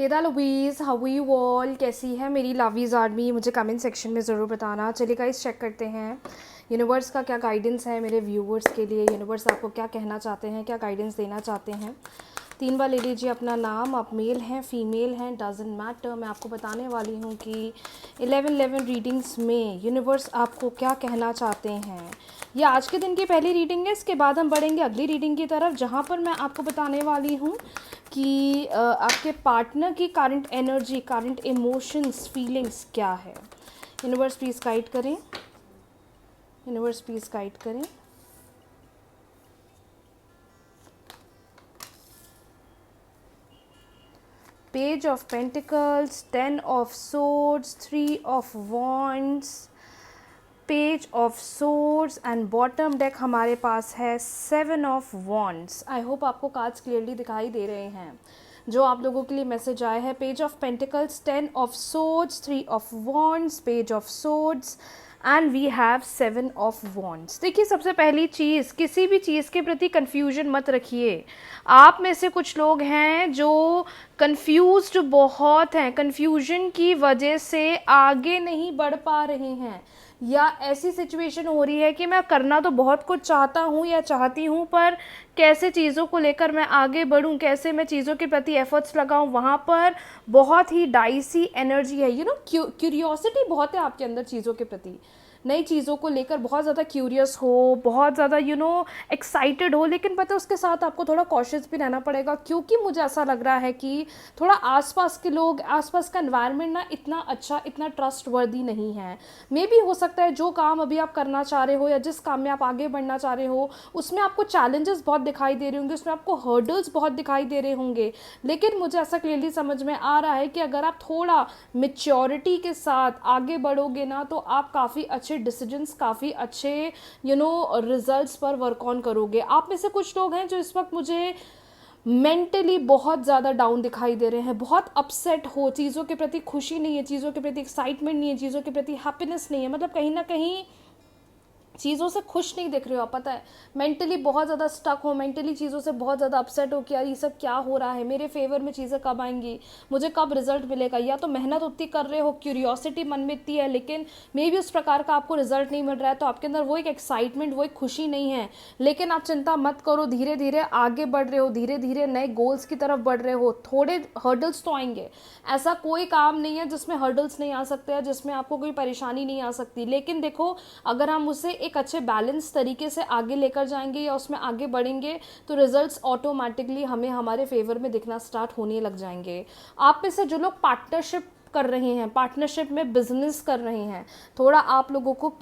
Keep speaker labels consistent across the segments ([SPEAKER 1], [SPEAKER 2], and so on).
[SPEAKER 1] हे दा लवीज़, how you all, कैसी है मेरी लवीज़ आर्मी? मुझे कमेंट सेक्शन में ज़रूर बताना। चलिए गाइस, चेक करते हैं यूनिवर्स का क्या गाइडेंस है मेरे व्यूवर्स के लिए। यूनिवर्स आपको क्या कहना चाहते हैं, क्या गाइडेंस देना चाहते हैं। 3 बार ले लीजिए अपना नाम। आप मेल हैं, फीमेल हैं, डजेंट मैटर। मैं आपको बताने वाली हूँ कि 11-11 रीडिंग्स में यूनिवर्स आपको क्या कहना चाहते हैं। ये आज के दिन की पहली रीडिंग है। इसके बाद हम बढ़ेंगे अगली रीडिंग की तरफ, जहाँ पर मैं आपको बताने वाली हूँ कि आपके पार्टनर की current energy, current emotions, feelings क्या है। यूनिवर्स प्लीज़ गाइड करें, यूनिवर्स प्लीज़ गाइड करें। Page of pentacles, 10 of swords, 3 of wands, page of swords and bottom deck हमारे पास है 7 ऑफ वॉन्ड्स। आई होप आपको कार्ड्स क्लियरली दिखाई दे रहे हैं जो आप लोगों के लिए मैसेज आए हैं। Page of pentacles, 10 of swords, 3 of wands, page of swords and we have 7 of wands. देखिए, सबसे पहली चीज़, किसी भी चीज़ के प्रति कन्फ्यूजन मत रखिए। आप में से कुछ लोग हैं जो कन्फ्यूज्ड बहुत हैं, कन्फ्यूजन की वजह से आगे नहीं बढ़ पा रहे हैं, या ऐसी सिचुएशन हो रही है कि मैं करना तो बहुत कुछ चाहता हूँ या चाहती हूँ, पर कैसे चीज़ों को लेकर मैं आगे बढ़ूँ, कैसे मैं चीज़ों के प्रति एफर्ट्स लगाऊँ, वहाँ पर बहुत ही डाइसी एनर्जी है। क्यूरियोसिटी बहुत है आपके अंदर चीज़ों के प्रति, नई चीज़ों को लेकर बहुत ज़्यादा क्यूरियस हो, बहुत ज़्यादा एक्साइटेड हो। लेकिन पता है, उसके साथ आपको थोड़ा कॉशियस भी रहना पड़ेगा, क्योंकि मुझे ऐसा लग रहा है कि थोड़ा आसपास के लोग, आसपास का एनवायरनमेंट ना इतना अच्छा, इतना ट्रस्टवर्दी नहीं है। मे बी हो सकता है जो काम अभी आप करना चाह रहे हो या जिस काम में आप आगे बढ़ना चाह रहे हो, उसमें आपको चैलेंजेस बहुत दिखाई दे रहे होंगे, उसमें आपको हर्डल्स बहुत दिखाई दे रहे होंगे। लेकिन मुझे ऐसा क्लियरली समझ में आ रहा है कि अगर आप थोड़ा मेच्योरिटी के साथ आगे बढ़ोगे ना, तो आप काफ़ी अच्छे डिसीजंस, काफ़ी अच्छे रिजल्ट्स पर वर्क ऑन करोगे। आप में से कुछ लोग हैं जो इस वक्त मुझे मेंटली बहुत ज़्यादा डाउन दिखाई दे रहे हैं, बहुत अपसेट हो, चीज़ों के प्रति खुशी नहीं है, चीज़ों के प्रति एक्साइटमेंट नहीं है, चीज़ों के प्रति हैप्पीनेस नहीं है। मतलब कहीं ना कहीं चीज़ों से खुश नहीं दिख रहे हो आप, पता है, मेंटली बहुत ज़्यादा स्टक हो, मेंटली चीज़ों से बहुत ज़्यादा अपसेट हो कि यार ये सब क्या हो रहा है, मेरे फेवर में चीज़ें कब आएंगी, मुझे कब रिजल्ट मिलेगा। या तो मेहनत उतनी कर रहे हो, क्यूरियोसिटी मन में इतनी है, लेकिन मे भी उस प्रकार का आपको रिजल्ट नहीं मिल रहा है, तो आपके अंदर वो एक एक्साइटमेंट, वो एक खुशी नहीं है। लेकिन आप चिंता मत करो, धीरे धीरे आगे बढ़ रहे हो, धीरे धीरे नए गोल्स की तरफ बढ़ रहे हो। थोड़े हर्डल्स तो आएंगे, ऐसा कोई काम नहीं है जिसमें हर्डल्स नहीं आ सकते हैं, जिसमें आपको कोई परेशानी नहीं आ सकती। लेकिन देखो, अगर हम उसे एक अच्छे बैलेंस तरीके से आगे लेकर जाएंगे या उसमें आगे बढ़ेंगे, तो रिजल्ट्स ऑटोमेटिकली हमें हमारे फेवर में दिखना स्टार्ट होने लग जाएंगे। आप में से जो लोग पार्टनरशिप कर रहे हैं, पार्टनरशिप में बिजनेस कर रहे हैं, थोड़ा आप लोगों को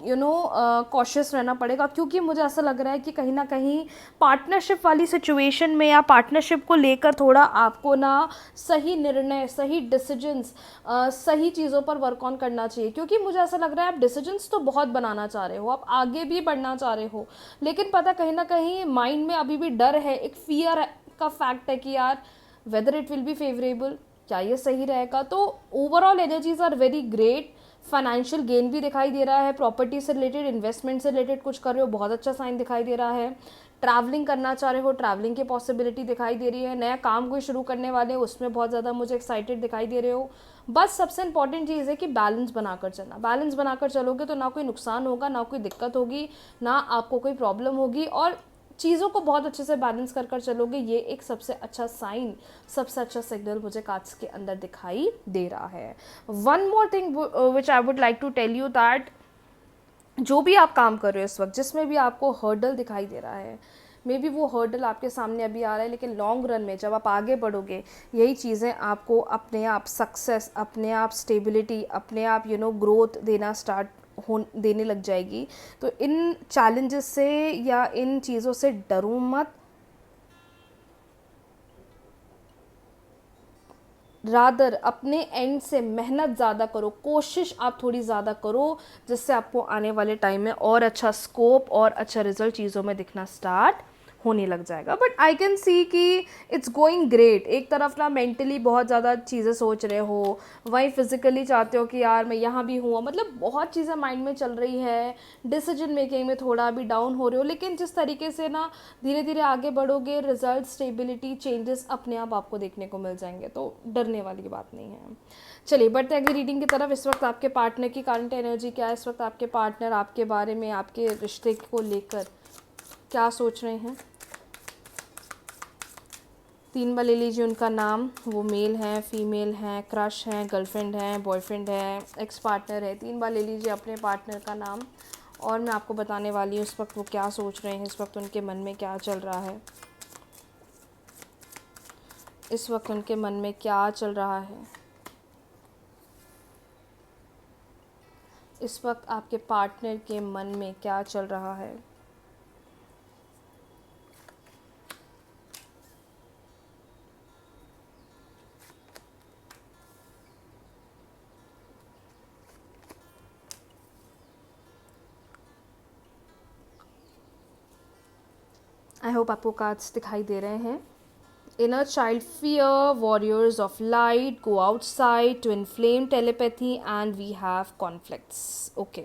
[SPEAKER 1] कॉशियस रहना पड़ेगा, क्योंकि मुझे ऐसा लग रहा है कि कहीं ना कहीं पार्टनरशिप वाली सिचुएशन में या पार्टनरशिप को लेकर थोड़ा आपको ना सही निर्णय, सही डिसीजंस, सही चीज़ों पर वर्क ऑन करना चाहिए। क्योंकि मुझे ऐसा लग रहा है आप डिसीजंस तो बहुत बनाना चाह रहे हो, आप आगे भी बढ़ना चाह रहे हो, लेकिन पता कहीं ना कहीं माइंड में अभी भी डर है, एक फियर का फैक्ट है कि यार whether it will be favourable, क्या ये सही रहेगा। तो overall energies are very great. Financial gain भी दिखाई दे रहा है, प्रॉपर्टी से रिलेटेड, इन्वेस्टमेंट से रिलेटेड कुछ कर रहे हो, बहुत अच्छा साइन दिखाई दे रहा है। ट्रैवलिंग करना चाह रहे हो, ट्रैवलिंग की पॉसिबिलिटी दिखाई दे रही है। नया काम कोई शुरू करने वाले हो, उसमें बहुत ज़्यादा मुझे एक्साइटेड दिखाई दे रहे हो। बस सबसे इंपॉर्टेंट चीज़ है कि बैलेंस बनाकर चलना। बैलेंस बनाकर चलोगे तो ना कोई नुकसान होगा, ना कोई दिक्कत होगी, ना आपको कोई प्रॉब्लम होगी, और चीज़ों को बहुत अच्छे से बैलेंस कर कर चलोगे। ये एक सबसे अच्छा साइन, सबसे अच्छा सिग्नल मुझे कार्ड्स के अंदर दिखाई दे रहा है। One more thing which I would like to tell you that जो भी आप काम कर रहे हो इस वक्त, जिसमें भी आपको हर्डल दिखाई दे रहा है, मे बी वो हर्डल आपके सामने अभी आ रहा है, लेकिन लॉन्ग रन में जब आप आगे बढ़ोगे, यही चीज़ें आपको अपने आप सक्सेस, अपने आप स्टेबिलिटी, अपने आप ग्रोथ देने लग जाएगी। तो इन चैलेंजेस से या इन चीज़ों से डरो मत, रादर अपने एंड से मेहनत ज़्यादा करो, कोशिश आप थोड़ी ज़्यादा करो, जिससे आपको आने वाले टाइम में और अच्छा स्कोप और अच्छा रिजल्ट चीज़ों में दिखना स्टार्ट होने लग जाएगा। बट आई कैन सी कि इट्स गोइंग ग्रेट। एक तरफ ना मेंटली बहुत ज़्यादा चीज़ें सोच रहे हो, वहीं फिज़िकली चाहते हो कि यार मैं यहाँ भी हूँ, मतलब बहुत चीज़ें माइंड में चल रही है, डिसीजन मेकिंग में थोड़ा अभी डाउन हो रहे हो, लेकिन जिस तरीके से ना धीरे धीरे आगे बढ़ोगे, रिजल्ट, स्टेबिलिटी, चेंजेस अपने आप आपको देखने को मिल जाएंगे, तो डरने वाली बात नहीं है। चलिए बढ़ते हैं अगली रीडिंग की तरफ। इस वक्त आपके पार्टनर की करंट एनर्जी क्या है? इस वक्त आपके पार्टनर आपके बारे में, आपके रिश्ते को लेकर क्या सोच रहे हैं? 3 बार ले लीजिए उनका नाम। वो मेल हैं, फीमेल हैं, क्रश हैं, गर्लफ्रेंड हैं, बॉयफ्रेंड है, एक्स पार्टनर है। 3 बार ले लीजिए अपने पार्टनर का नाम और मैं आपको बताने वाली हूँ इस वक्त वो क्या सोच रहे हैं, इस वक्त उनके मन में क्या चल रहा है, इस वक्त उनके मन में क्या चल रहा है, इस वक्त आपके पार्टनर के मन में क्या चल रहा है। आई होप आपको कार्ड्स दिखाई दे रहे हैं। Inner child fear, warriors of light, go outside, twin flame telepathy and we have conflicts. Okay.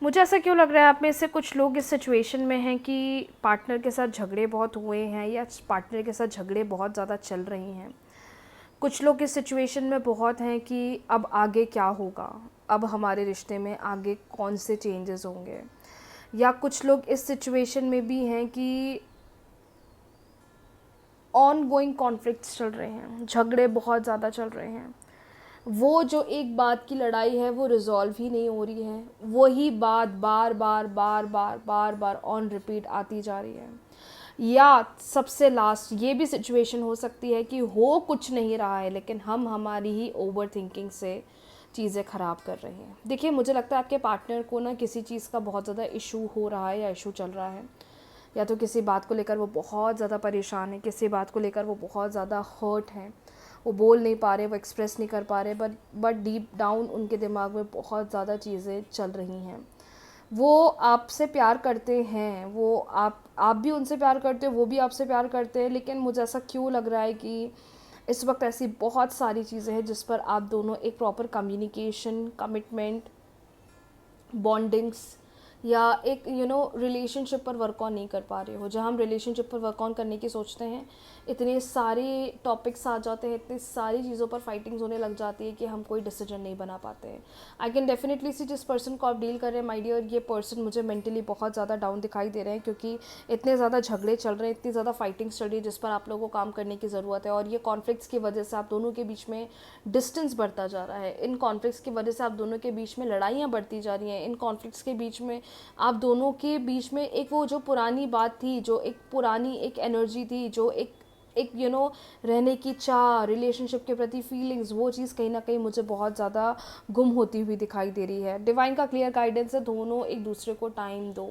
[SPEAKER 1] मुझे ऐसा क्यों लग रहा है आप में से कुछ लोग इस सिचुएशन में हैं कि पार्टनर के साथ झगड़े बहुत हुए हैं या पार्टनर के साथ झगड़े बहुत ज़्यादा चल रही हैं। कुछ लोग इस सिचुएशन में बहुत हैं कि अब आगे क्या होगा, अब हमारे रिश्ते में आगे कौन से चेंजेस होंगे, या कुछ लोग इस सिचुएशन में भी हैं कि ऑन गोइंग कॉन्फ्लिक्ट्स चल रहे हैं, झगड़े बहुत ज़्यादा चल रहे हैं। वो जो एक बात की लड़ाई है वो रिजॉल्व ही नहीं हो रही है, वही बात बार बार बार बार बार बार ऑन रिपीट आती जा रही है। या सबसे लास्ट ये भी सिचुएशन हो सकती है कि हो कुछ नहीं रहा है लेकिन हम हमारी ही ओवर थिंकिंग से चीज़ें ख़राब कर रहे हैं। देखिए मुझे लगता है आपके पार्टनर को ना किसी चीज़ का बहुत ज़्यादा इशू हो रहा है या इशू चल रहा है, या तो किसी बात को लेकर वो बहुत ज़्यादा परेशान है, किसी बात को लेकर वो बहुत ज़्यादा हर्ट हैं, वो बोल नहीं पा रहे, वो एक्सप्रेस नहीं कर पा रहे, बट डीप डाउन उनके दिमाग में बहुत ज़्यादा चीज़ें चल रही हैं। वो आपसे प्यार करते हैं, वो आप भी उनसे प्यार करते हो, वो भी आपसे प्यार करते हैं, लेकिन मुझे ऐसा क्यों लग रहा है कि इस वक्त ऐसी बहुत सारी चीज़ें हैं जिस पर आप दोनों एक प्रॉपर कम्युनिकेशन, कमिटमेंट, बॉन्डिंग्स या एक रिलेशनशिप पर वर्क ऑन नहीं कर पा रहे हो। जहाँ हम रिलेशनशिप पर वर्क ऑन करने की सोचते हैं इतने सारे टॉपिक्स आ जाते हैं, इतनी सारी चीज़ों पर फाइटिंग्स होने लग जाती है कि हम कोई डिसीजन नहीं बना पाते हैं। आई कैन डेफिनेटली सी जिस पर्सन को आप डील कर रहे हैं माय डियर, ये पर्सन मुझे मेंटली बहुत ज़्यादा डाउन दिखाई दे रहे हैं, क्योंकि इतने ज़्यादा झगड़े चल रहे हैं, इतनी ज़्यादा फाइटिंग्स चल रही है जिस पर आप लोगों को काम करने की ज़रूरत है। और ये कॉन्फ्लिक्ट्स की वजह से आप दोनों के बीच में डिस्टेंस बढ़ता जा रहा है, इन कॉन्फ्लिक्ट्स की वजह से आप दोनों के बीच में लड़ाइयाँ बढ़ती जा रही हैं, इन कॉन्फ्लिक्ट्स के बीच में आप दोनों के बीच में एक वो जो पुरानी बात थी, जो एक पुरानी एक एनर्जी थी, जो एक रहने की चाह, रिलेशनशिप के प्रति फीलिंग्स, वो चीज़ कहीं ना कहीं मुझे बहुत ज़्यादा गुम होती हुई दिखाई दे रही है। डिवाइन का क्लियर गाइडेंस है, दोनों एक दूसरे को टाइम दो,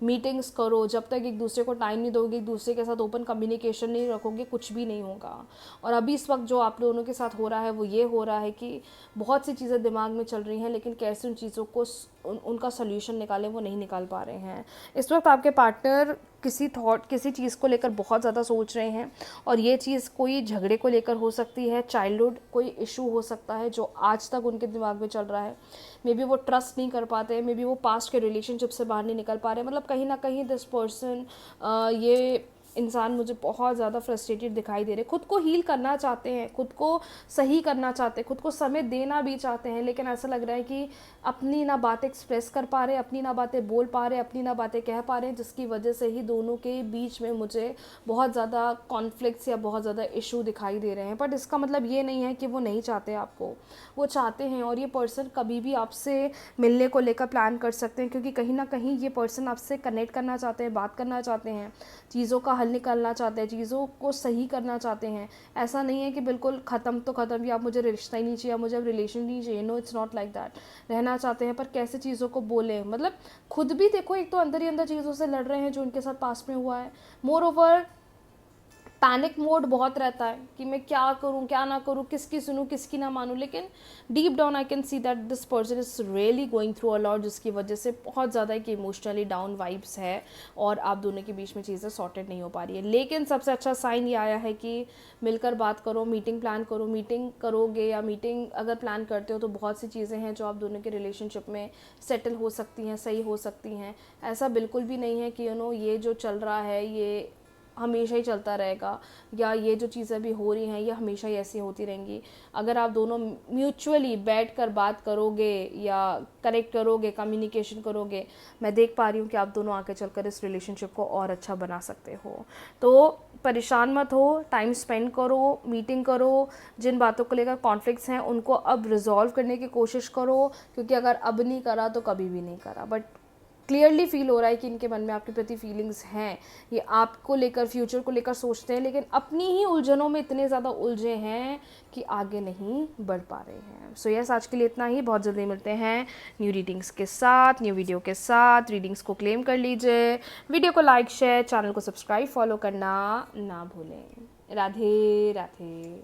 [SPEAKER 1] मीटिंग्स करो। जब तक एक दूसरे को टाइम नहीं दोगे, एक दूसरे के साथ ओपन कम्युनिकेशन नहीं रखोगे, कुछ भी नहीं होगा। और अभी इस वक्त जो आप दोनों के साथ हो रहा है वो ये हो रहा है कि बहुत सी चीज़ें दिमाग में चल रही हैं, लेकिन कैसे उन चीज़ों को उनका सोल्यूशन निकालें वो नहीं निकाल पा रहे हैं। इस वक्त आपके पार्टनर किसी चीज़ को लेकर बहुत ज़्यादा सोच रहे हैं, और ये चीज़ कोई झगड़े को लेकर हो सकती है, चाइल्डहुड कोई इशू हो सकता है जो आज तक उनके दिमाग में चल रहा है। मे बी वो ट्रस्ट नहीं कर पाते हैं, मे बी वो पास्ट के रिलेशनशिप से बाहर नहीं निकल पा रहे, मतलब कहीं ना कहीं दिस पर्सन, ये इंसान मुझे बहुत ज़्यादा फ्रस्ट्रेटेड दिखाई दे रहे, खुद को हील करना चाहते हैं, खुद को सही करना चाहते हैं, खुद को समय देना भी चाहते हैं, लेकिन ऐसा लग रहा है कि अपनी ना बातें एक्सप्रेस कर पा रहे, अपनी ना बातें बोल पा रहे, अपनी ना बातें कह पा रहे हैं, जिसकी वजह से ही दोनों के बीच में मुझे बहुत ज़्यादा कॉन्फ्लिक्ट्स या बहुत ज़्यादा इशू दिखाई दे रहे हैं। बट इसका मतलब ये नहीं है कि वो नहीं चाहते आपको, वो चाहते हैं, और ये पर्सन कभी भी आपसे मिलने को लेकर प्लान कर सकते हैं, क्योंकि कहीं ना कहीं ये पर्सन आपसे कनेक्ट करना चाहते हैं, बात करना चाहते हैं, चीज़ों का हल निकालना चाहते हैं, चीज़ों को सही करना चाहते हैं। ऐसा नहीं है कि बिल्कुल ख़त्म तो ख़त्म, या मुझे रिश्ता ही नहीं चाहिए, मुझे अब रिलेशन नहीं चाहिए। No, it's not like that. रहना चाहते हैं, पर कैसे चीज़ों को बोलें, मतलब खुद भी देखो, एक तो अंदर ही अंदर चीज़ों से लड़ रहे हैं जो उनके साथ पास में हुआ है। मोर ओवर पैनिक मोड बहुत रहता है कि मैं क्या करूं क्या ना करूं, किसकी सुनूं किसकी ना मानूं, लेकिन deep down I can see that this person is really going through a lot, जिसकी वजह से बहुत ज़्यादा एक इमोशनली डाउन वाइब्स है और आप दोनों के बीच में चीज़ें सॉर्टेड नहीं हो पा रही है। लेकिन सबसे अच्छा साइन ये आया है कि मिलकर बात करो, मीटिंग प्लान करो, मीटिंग करोगे या मीटिंग अगर प्लान करते हो तो बहुत सी चीज़ें हैं जो आप दोनों के रिलेशनशिप में सेटल हो सकती हैं, सही हो सकती हैं। ऐसा बिल्कुल भी नहीं है कि ये जो चल रहा है ये हमेशा ही चलता रहेगा या ये जो चीज़ें अभी हो रही हैं ये हमेशा ही ऐसी होती रहेंगी। अगर आप दोनों म्यूचुअली बैठ कर बात करोगे या करेक्ट करोगे, कम्युनिकेशन करोगे, मैं देख पा रही हूँ कि आप दोनों आगे चलकर इस रिलेशनशिप को और अच्छा बना सकते हो। तो परेशान मत हो, टाइम स्पेंड करो, मीटिंग करो, जिन बातों को लेकर कॉन्फ्लिक्ट्स हैं उनको अब रिजॉल्व करने की कोशिश करो, क्योंकि अगर अब नहीं करा तो कभी भी नहीं करा। बट क्लियरली फील हो रहा है कि इनके मन में आपके प्रति फीलिंग्स हैं, ये आपको लेकर, फ्यूचर को लेकर सोचते हैं, लेकिन अपनी ही उलझनों में इतने ज़्यादा उलझे हैं कि आगे नहीं बढ़ पा रहे हैं। सो यस, आज के लिए इतना ही। बहुत जल्दी मिलते हैं न्यू रीडिंग्स के साथ, न्यू वीडियो के साथ। रीडिंग्स को क्लेम कर लीजिए, वीडियो को लाइक शेयर, चैनल को सब्सक्राइब फॉलो करना ना भूलें। राधे राधे।